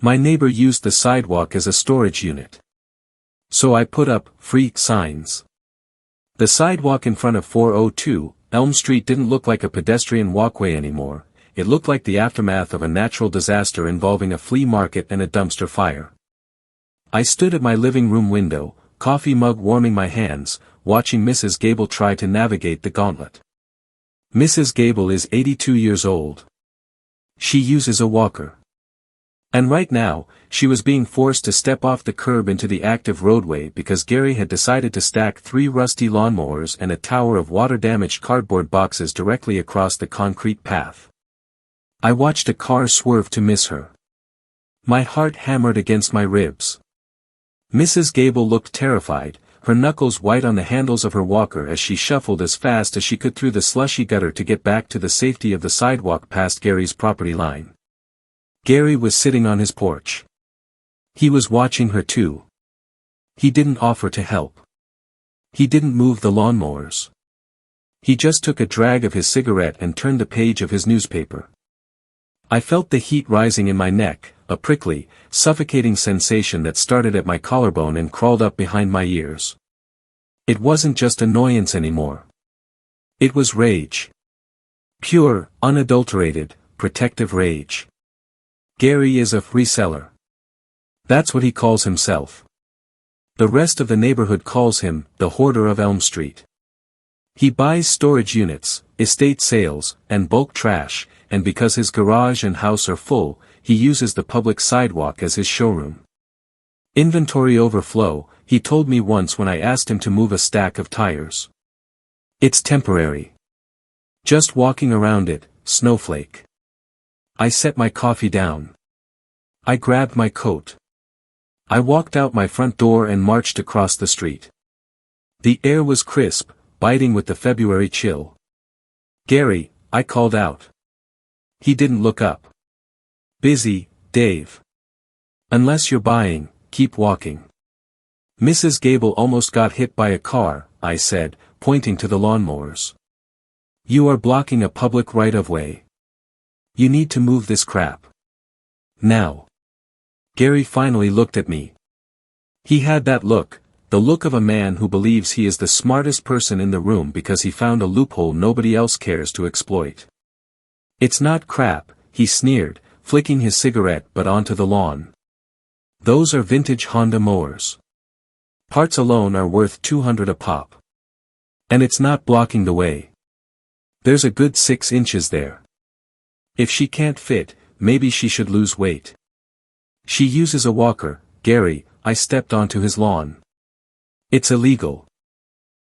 My neighbor used the sidewalk as a storage unit. So I put up free signs. The sidewalk in front of 402 Elm Street didn't look like a pedestrian walkway anymore. It looked like the aftermath of a natural disaster involving a flea market and a dumpster fire. I stood at my living room window, coffee mug warming my hands, watching Mrs. Gable try to navigate the gauntlet. Mrs. Gable is 82 years old. She uses a walker. And right now, she was being forced to step off the curb into the active roadway because Gary had decided to stack 3 rusty lawnmowers and a tower of water-damaged cardboard boxes directly across the concrete path. I watched a car swerve to miss her. My heart hammered against my ribs. Mrs. Gable looked terrified, her knuckles white on the handles of her walker as she shuffled as fast as she could through the slushy gutter to get back to the safety of the sidewalk past Gary's property line. Gary was sitting on his porch. He was watching her too. He didn't offer to help. He didn't move the lawnmowers. He just took a drag of his cigarette and turned the page of his newspaper. I felt the heat rising in my neck, a prickly, suffocating sensation that started at my collarbone and crawled up behind my ears. It wasn't just annoyance anymore. It was rage. Pure, unadulterated, protective rage. Gary is a reseller. That's what he calls himself. The rest of the neighborhood calls him the hoarder of Elm Street. He buys storage units, estate sales, and bulk trash, and because his garage and house are full, he uses the public sidewalk as his showroom. Inventory overflow, he told me once when I asked him to move a stack of tires. It's temporary. Just walking around it, snowflake. I set my coffee down. I grabbed my coat. I walked out my front door and marched across the street. The air was crisp, biting with the February chill. Gary, I called out. He didn't look up. Busy, Dave. Unless you're buying, keep walking. Mrs. Gable almost got hit by a car, I said, pointing to the lawnmowers. You are blocking a public right-of-way. You need to move this crap. Now. Gary finally looked at me. He had that look, the look of a man who believes he is the smartest person in the room because he found a loophole nobody else cares to exploit. It's not crap, he sneered, flicking his cigarette butt onto the lawn. Those are vintage Honda mowers. Parts alone are worth $200 a pop. And it's not blocking the way. There's a good 6 inches there. If she can't fit, maybe she should lose weight. She uses a walker, Gary, I stepped onto his lawn. It's illegal.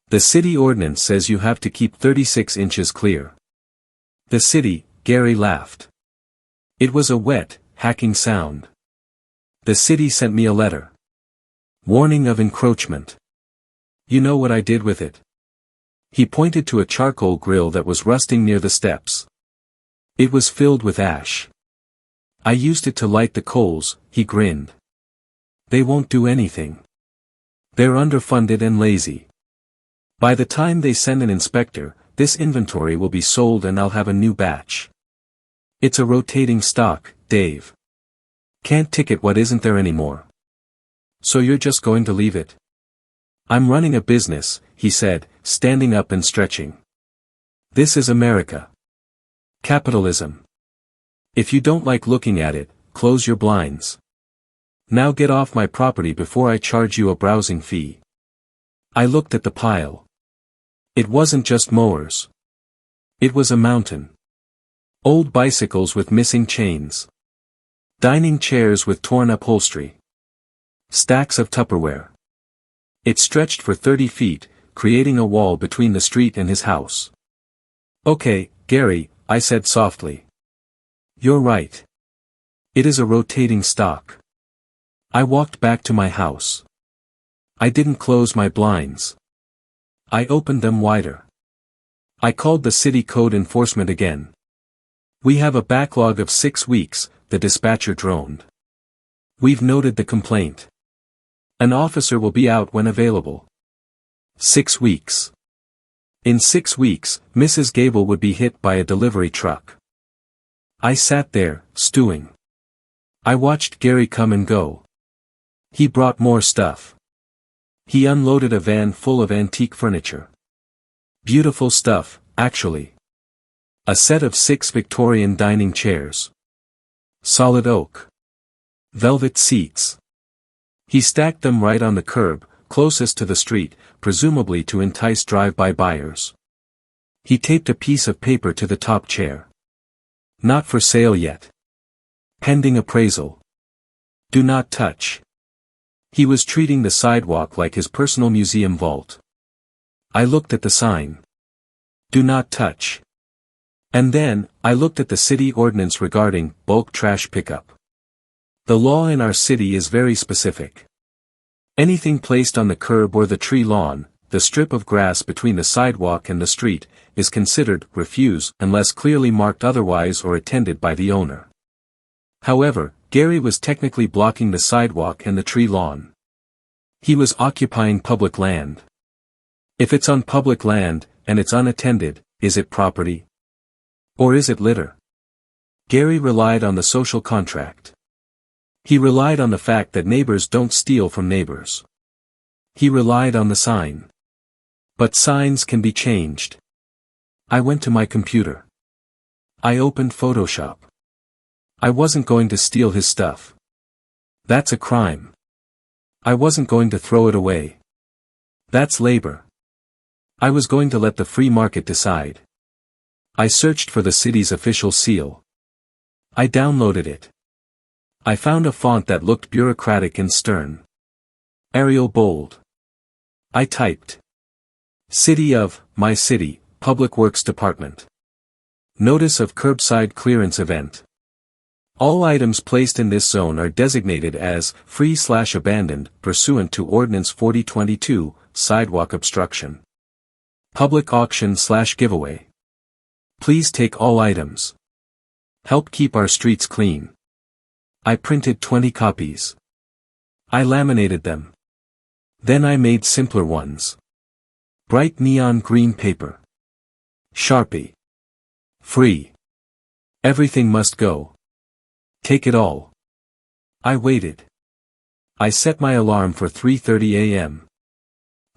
The city ordinance says you have to keep 36 inches clear. The city, Gary laughed. It was a wet, hacking sound. The city sent me a letter. Warning of encroachment. You know what I did with it? He pointed to a charcoal grill that was rusting near the steps. It was filled with ash. I used it to light the coals, he grinned. They won't do anything. They're underfunded and lazy. By the time they send an inspector, this inventory will be sold and I'll have a new batch. It's a rotating stock, Dave. Can't ticket what isn't there anymore. So you're just going to leave it? I'm running a business, he said, standing up and stretching. This is America. Capitalism. If you don't like looking at it, close your blinds. Now get off my property before I charge you a browsing fee. I looked at the pile. It wasn't just mowers. It was a mountain. Old bicycles with missing chains. Dining chairs with torn upholstery. Stacks of Tupperware. It stretched for 30 feet, creating a wall between the street and his house. Okay, Gary, I said softly. You're right. It is a rotating stock. I walked back to my house. I didn't close my blinds. I opened them wider. I called the city code enforcement again. We have a backlog of 6 weeks, the dispatcher droned. We've noted the complaint. An officer will be out when available. 6 weeks. In 6 weeks, Mrs. Gable would be hit by a delivery truck. I sat there, stewing. I watched Gary come and go. He brought more stuff. He unloaded a van full of antique furniture. Beautiful stuff, actually. A set of 6 Victorian dining chairs. Solid oak. Velvet seats. He stacked them right on the curb, closest to the street, presumably to entice drive-by buyers. He taped a piece of paper to the top chair. Not for sale yet. Pending appraisal. Do not touch. He was treating the sidewalk like his personal museum vault. I looked at the sign. Do not touch. And then, I looked at the city ordinance regarding bulk trash pickup. The law in our city is very specific. Anything placed on the curb or the tree lawn, the strip of grass between the sidewalk and the street, is considered refuse unless clearly marked otherwise or attended by the owner. However, Gary was technically blocking the sidewalk and the tree lawn. He was occupying public land. If it's on public land, and it's unattended, is it property? Or is it litter? Gary relied on the social contract. He relied on the fact that neighbors don't steal from neighbors. He relied on the sign. But signs can be changed. I went to my computer. I opened Photoshop. I wasn't going to steal his stuff. That's a crime. I wasn't going to throw it away. That's labor. I was going to let the free market decide. I searched for the city's official seal. I downloaded it. I found a font that looked bureaucratic and stern. Arial bold. I typed. City of, my city, Public Works Department. Notice of curbside clearance event. All items placed in this zone are designated as free/abandoned pursuant to Ordinance 4022, sidewalk obstruction. Public auction/giveaway. Please take all items. Help keep our streets clean. I printed 20 copies. I laminated them. Then I made simpler ones. Bright neon green paper. Sharpie. Free. Everything must go. Take it all. I waited. I set my alarm for 3:30 a.m.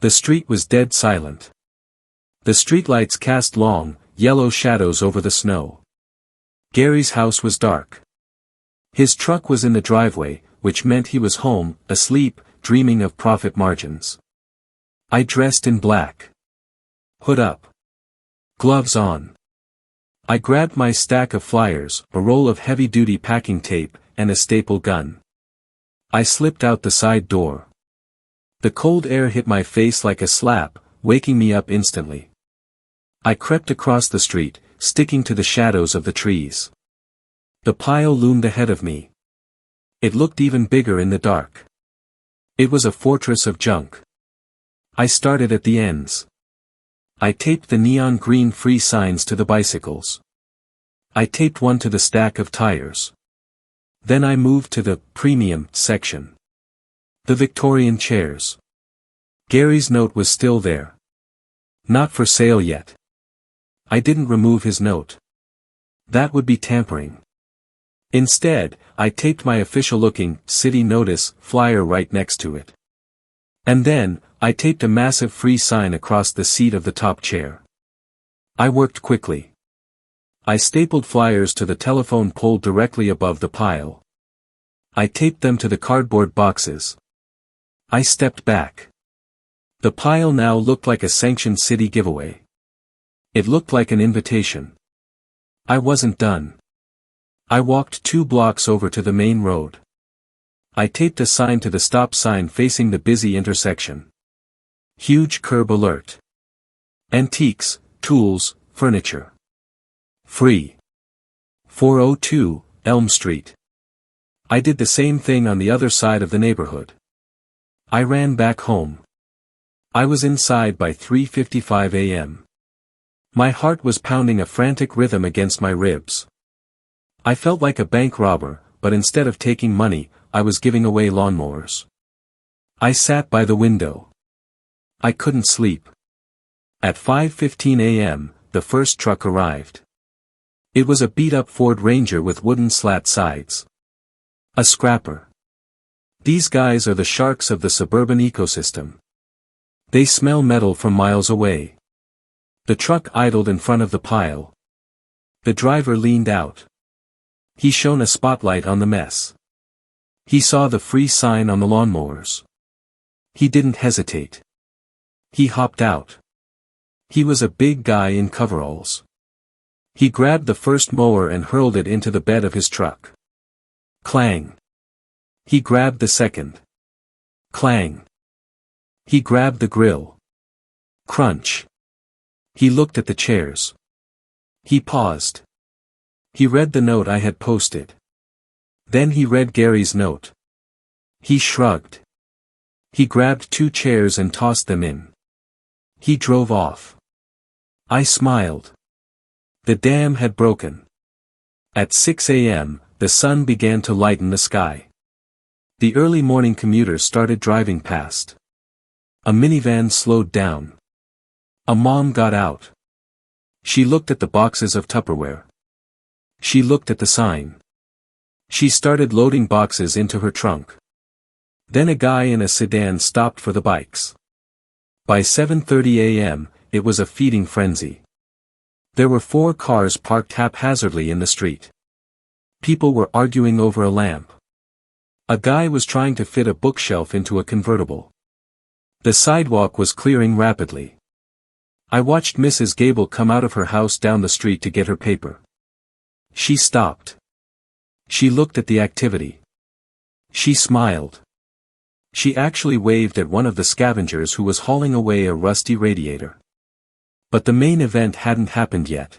The street was dead silent. The streetlights cast long, yellow shadows over the snow. Gary's house was dark. His truck was in the driveway, which meant he was home, asleep, dreaming of profit margins. I dressed in black. Hood up. Gloves on. I grabbed my stack of flyers, a roll of heavy-duty packing tape, and a staple gun. I slipped out the side door. The cold air hit my face like a slap, waking me up instantly. I crept across the street, sticking to the shadows of the trees. The pile loomed ahead of me. It looked even bigger in the dark. It was a fortress of junk. I started at the ends. I taped the neon green free signs to the bicycles. I taped one to the stack of tires. Then I moved to the premium section. The Victorian chairs. Gary's note was still there. Not for sale yet. I didn't remove his note. That would be tampering. Instead, I taped my official-looking city notice flyer right next to it. And then, I taped a massive free sign across the seat of the top chair. I worked quickly. I stapled flyers to the telephone pole directly above the pile. I taped them to the cardboard boxes. I stepped back. The pile now looked like a sanctioned city giveaway. It looked like an invitation. I wasn't done. I walked 2 blocks over to the main road. I taped a sign to the stop sign facing the busy intersection. Huge curb alert. Antiques, tools, furniture. Free. 402, Elm Street. I did the same thing on the other side of the neighborhood. I ran back home. I was inside by 3:55 a.m. My heart was pounding a frantic rhythm against my ribs. I felt like a bank robber, but instead of taking money, I was giving away lawnmowers. I sat by the window. I couldn't sleep. At 5:15 a.m., the first truck arrived. It was a beat-up Ford Ranger with wooden slat sides. A scrapper. These guys are the sharks of the suburban ecosystem. They smell metal from miles away. The truck idled in front of the pile. The driver leaned out. He shone a spotlight on the mess. He saw the free sign on the lawnmowers. He didn't hesitate. He hopped out. He was a big guy in coveralls. He grabbed the first mower and hurled it into the bed of his truck. Clang. He grabbed the second. Clang. He grabbed the grill. Crunch. He looked at the chairs. He paused. He read the note I had posted. Then he read Gary's note. He shrugged. He grabbed 2 chairs and tossed them in. He drove off. I smiled. The dam had broken. At 6 a.m., the sun began to lighten the sky. The early morning commuters started driving past. A minivan slowed down. A mom got out. She looked at the boxes of Tupperware. She looked at the sign. She started loading boxes into her trunk. Then a guy in a sedan stopped for the bikes. By 7:30 a.m., it was a feeding frenzy. There were 4 cars parked haphazardly in the street. People were arguing over a lamp. A guy was trying to fit a bookshelf into a convertible. The sidewalk was clearing rapidly. I watched Mrs. Gable come out of her house down the street to get her paper. She stopped. She looked at the activity. She smiled. She actually waved at one of the scavengers who was hauling away a rusty radiator. But the main event hadn't happened yet.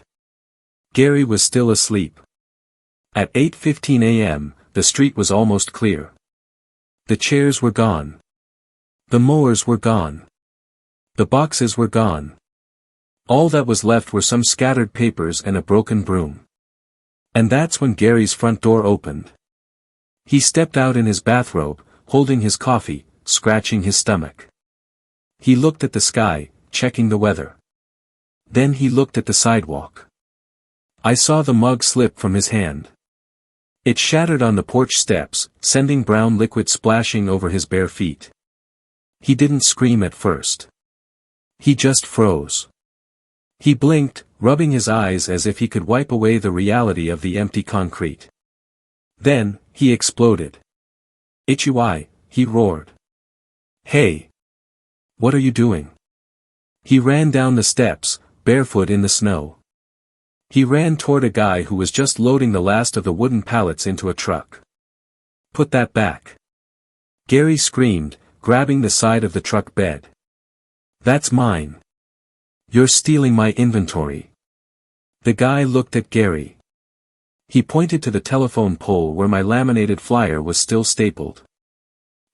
Gary was still asleep. At 8:15 a.m., the street was almost clear. The chairs were gone. The mowers were gone. The boxes were gone. All that was left were some scattered papers and a broken broom. And that's when Gary's front door opened. He stepped out in his bathrobe, holding his coffee, scratching his stomach. He looked at the sky, checking the weather. Then he looked at the sidewalk. I saw the mug slip from his hand. It shattered on the porch steps, sending brown liquid splashing over his bare feet. He didn't scream at first. He just froze. He blinked, rubbing his eyes as if he could wipe away the reality of the empty concrete. Then, he exploded. "Itchy," he roared. "Hey! What are you doing?" He ran down the steps, barefoot in the snow. He ran toward a guy who was just loading the last of the wooden pallets into a truck. "Put that back!" Gary screamed, grabbing the side of the truck bed. "That's mine. You're stealing my inventory." The guy looked at Gary. He pointed to the telephone pole where my laminated flyer was still stapled.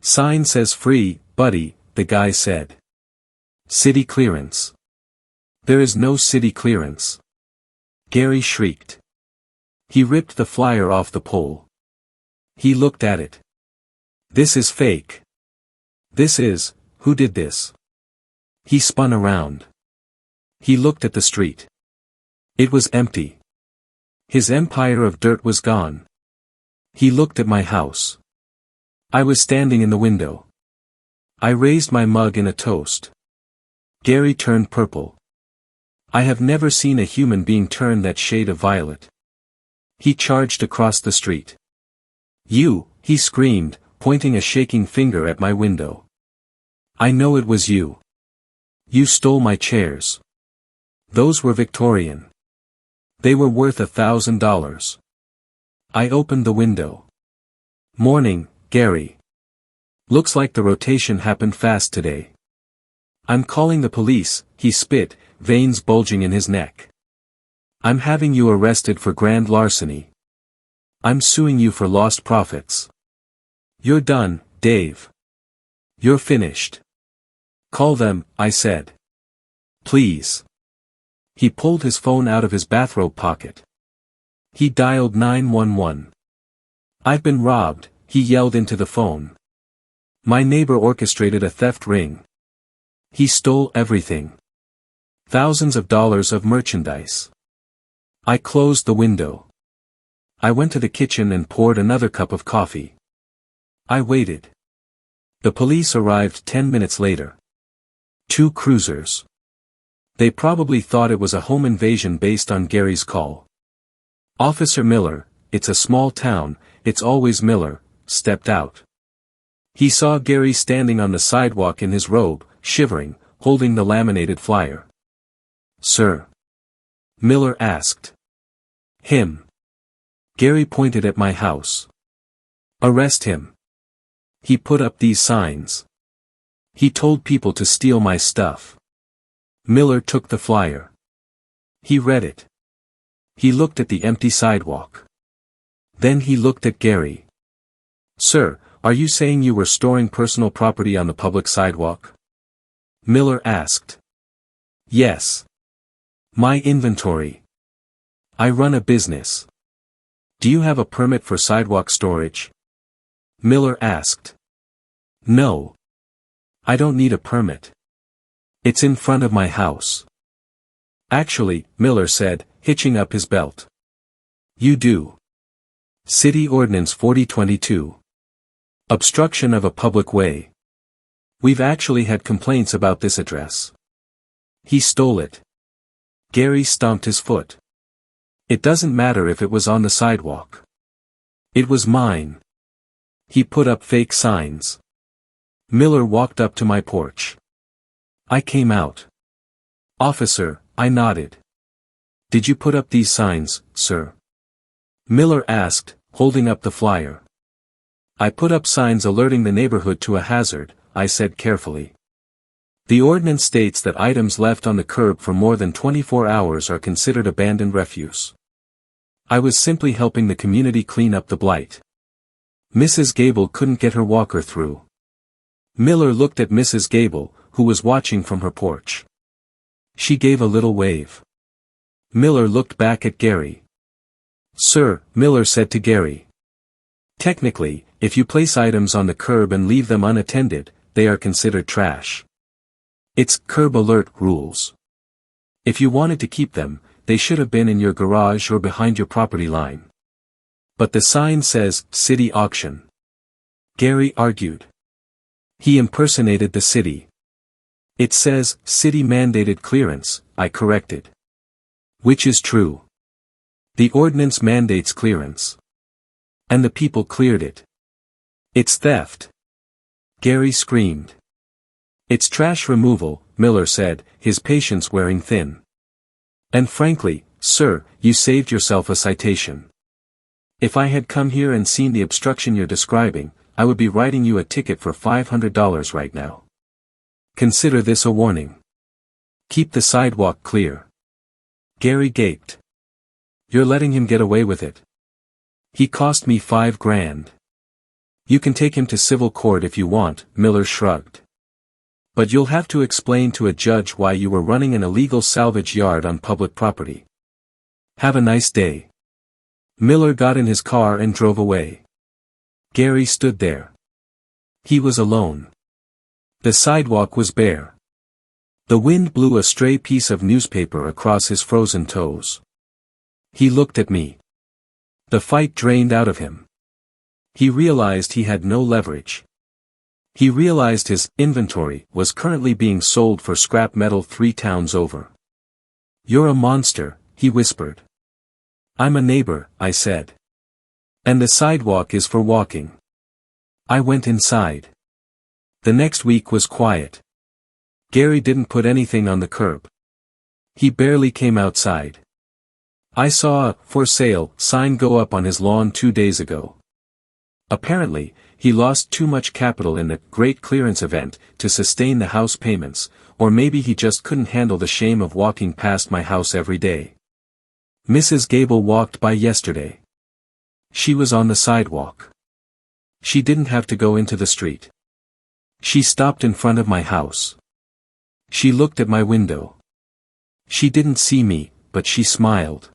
"Sign says free, buddy," the guy said. "City clearance." "There is no city clearance." Gary shrieked. He ripped the flyer off the pole. He looked at it. "This is fake. Who did this?" He spun around. He looked at the street. It was empty. His empire of dirt was gone. He looked at my house. I was standing in the window. I raised my mug in a toast. Gary turned purple. I have never seen a human being turn that shade of violet. He charged across the street. "You," he screamed, pointing a shaking finger at my window. "I know it was you. You stole my chairs. Those were Victorian. They were worth $1,000. I opened the window. "Morning, Gary. Looks like the rotation happened fast today." "I'm calling the police," he spit, veins bulging in his neck. "I'm having you arrested for grand larceny. I'm suing you for lost profits. You're done, Dave. You're finished." "Call them," I said. "Please." He pulled his phone out of his bathrobe pocket. He dialed 911. "I've been robbed," he yelled into the phone. "My neighbor orchestrated a theft ring. He stole everything. Thousands of dollars of merchandise." I closed the window. I went to the kitchen and poured another cup of coffee. I waited. The police arrived 10 minutes later. 2 cruisers. They probably thought it was a home invasion based on Gary's call. Officer Miller, it's a small town, it's always Miller, stepped out. He saw Gary standing on the sidewalk in his robe, shivering, holding the laminated flyer. "Sir?" Miller asked. "Him." Gary pointed at my house. "Arrest him. He put up these signs. He told people to steal my stuff." Miller took the flyer. He read it. He looked at the empty sidewalk. Then he looked at Gary. "Sir, are you saying you were storing personal property on the public sidewalk?" Miller asked. "Yes. My inventory. I run a business." "Do you have a permit for sidewalk storage?" Miller asked. "No. I don't need a permit. It's in front of my house." "Actually," Miller said, hitching up his belt. "You do. City Ordinance 4022. Obstruction of a public way. We've actually had complaints about this address." He stole it. Gary stomped his foot. "It doesn't matter if it was on the sidewalk. It was mine." He put up fake signs. Miller walked up to my porch. I came out. "Officer," I nodded. "Did you put up these signs, sir?" Miller asked, holding up the flyer. "I put up signs alerting the neighborhood to a hazard," I said carefully. "The ordinance states that items left on the curb for more than 24 hours are considered abandoned refuse. I was simply helping the community clean up the blight." Mrs. Gable couldn't get her walker through. Miller looked at Mrs. Gable, who was watching from her porch. She gave a little wave. Miller looked back at Gary. "Sir," Miller said to Gary. "Technically, if you place items on the curb and leave them unattended, they are considered trash. It's curb alert rules. If you wanted to keep them, they should have been in your garage or behind your property line. But the sign says, city auction." Gary argued. He impersonated the city. "It says, city mandated clearance," I corrected. "Which is true. The ordinance mandates clearance. And the people cleared it. It's theft." Gary screamed. "It's trash removal," Miller said, his patience wearing thin. "And frankly, sir, you saved yourself a citation. If I had come here and seen the obstruction you're describing, I would be writing you a ticket for $500 right now. Consider this a warning. Keep the sidewalk clear." Gary gaped. "You're letting him get away with it?" "He cost me $5,000. You can take him to civil court if you want," Miller shrugged. "But you'll have to explain to a judge why you were running an illegal salvage yard on public property. Have a nice day." Miller got in his car and drove away. Gary stood there. He was alone. The sidewalk was bare. The wind blew a stray piece of newspaper across his frozen toes. He looked at me. The fight drained out of him. He realized he had no leverage. He realized his inventory was currently being sold for scrap metal 3 towns over. "You're a monster," he whispered. "I'm a neighbor," I said. "And the sidewalk is for walking." I went inside. The next week was quiet. Gary didn't put anything on the curb. He barely came outside. I saw a "for sale" sign go up on his lawn 2 days ago. Apparently, he lost too much capital in the great clearance event to sustain the house payments, or maybe he just couldn't handle the shame of walking past my house every day. Mrs. Gable walked by yesterday. She was on the sidewalk. She didn't have to go into the street. She stopped in front of my house. She looked at my window. She didn't see me, but she smiled.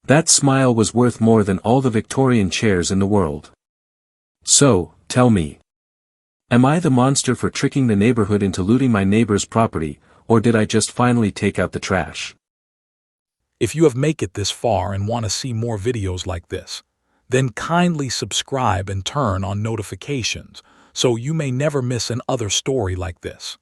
That smile was worth more than all the Victorian chairs in the world. So, tell me. Am I the monster for tricking the neighborhood into looting my neighbor's property, or did I just finally take out the trash? If you have made it this far and want to see more videos like this, then kindly subscribe and turn on notifications so you may never miss another story like this.